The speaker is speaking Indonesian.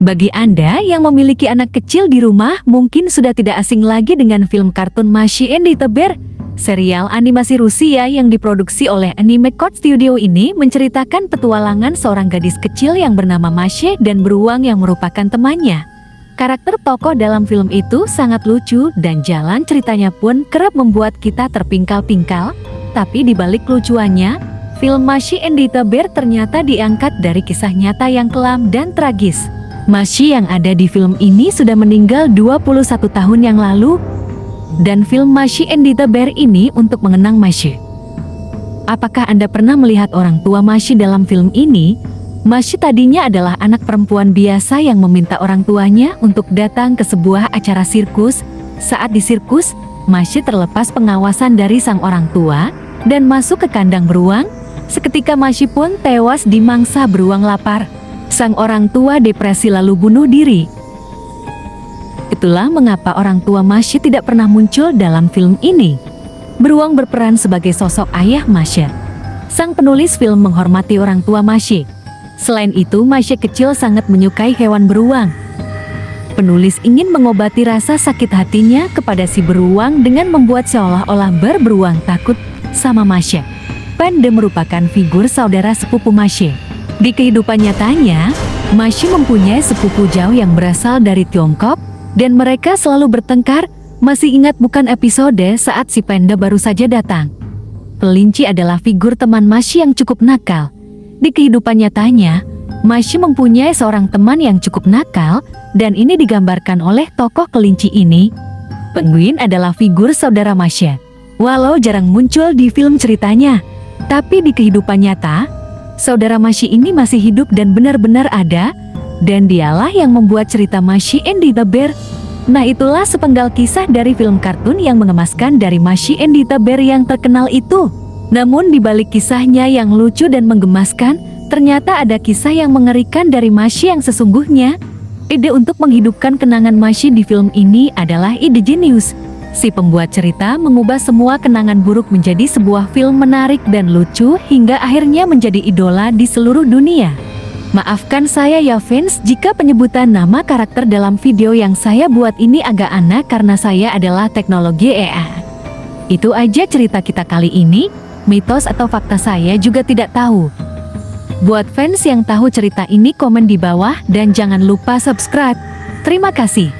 Bagi Anda yang memiliki anak kecil di rumah, mungkin sudah tidak asing lagi dengan film kartun Mashy and the Bear. Serial animasi Rusia yang diproduksi oleh Animecord Studio ini menceritakan petualangan seorang gadis kecil yang bernama Mashy dan beruang yang merupakan temannya. Karakter tokoh dalam film itu sangat lucu dan jalan ceritanya pun kerap membuat kita terpingkal-pingkal. Tapi di balik lucuannya, film Mashy and the Bear ternyata diangkat dari kisah nyata yang kelam dan tragis. Mashy yang ada di film ini sudah meninggal 21 tahun yang lalu, dan film Mashy and the Bear ini untuk mengenang Mashy. Apakah Anda pernah melihat orang tua Mashy dalam film ini? Mashy tadinya adalah anak perempuan biasa yang meminta orang tuanya untuk datang ke sebuah acara sirkus. Saat di sirkus, Mashy terlepas pengawasan dari sang orang tua dan masuk ke kandang beruang. Seketika Mashy pun tewas dimangsa beruang lapar. Sang orang tua depresi lalu bunuh diri. Itulah mengapa orang tua Mashy tidak pernah muncul dalam film ini. Beruang berperan sebagai sosok ayah Mashy. Sang penulis film menghormati orang tua Mashy. Selain itu, Mashy kecil sangat menyukai hewan beruang. Penulis ingin mengobati rasa sakit hatinya kepada si beruang dengan membuat seolah-olah beruang takut sama Mashy. Panda merupakan figur saudara sepupu Mashy. Di kehidupan nyatanya, Mashy mempunyai sepupu jauh yang berasal dari Tiongkok, dan mereka selalu bertengkar. Masih ingat bukan episode saat si Panda baru saja datang? Kelinci adalah figur teman Mashy yang cukup nakal. Di kehidupan nyatanya, Mashy mempunyai seorang teman yang cukup nakal, dan ini digambarkan oleh tokoh kelinci ini. Penguin adalah figur saudara Mashy. Walau jarang muncul di film ceritanya, tapi di kehidupan nyata, saudara Mashy ini masih hidup dan benar-benar ada, dan dialah yang membuat cerita Mashy and the Bear. Nah, itulah sepenggal kisah dari film kartun yang mengemaskan dari Mashy and the Bear yang terkenal itu. Namun di balik kisahnya yang lucu dan menggemaskan, ternyata ada kisah yang mengerikan dari Mashy yang sesungguhnya. Ide untuk menghidupkan kenangan Mashy di film ini adalah ide jenius. Si pembuat cerita mengubah semua kenangan buruk menjadi sebuah film menarik dan lucu hingga akhirnya menjadi idola di seluruh dunia. Maafkan saya ya fans jika penyebutan nama karakter dalam video yang saya buat ini agak aneh karena saya adalah teknologi AI. Itu aja cerita kita kali ini, mitos atau fakta saya juga tidak tahu. Buat fans yang tahu cerita ini komen di bawah dan jangan lupa subscribe. Terima kasih.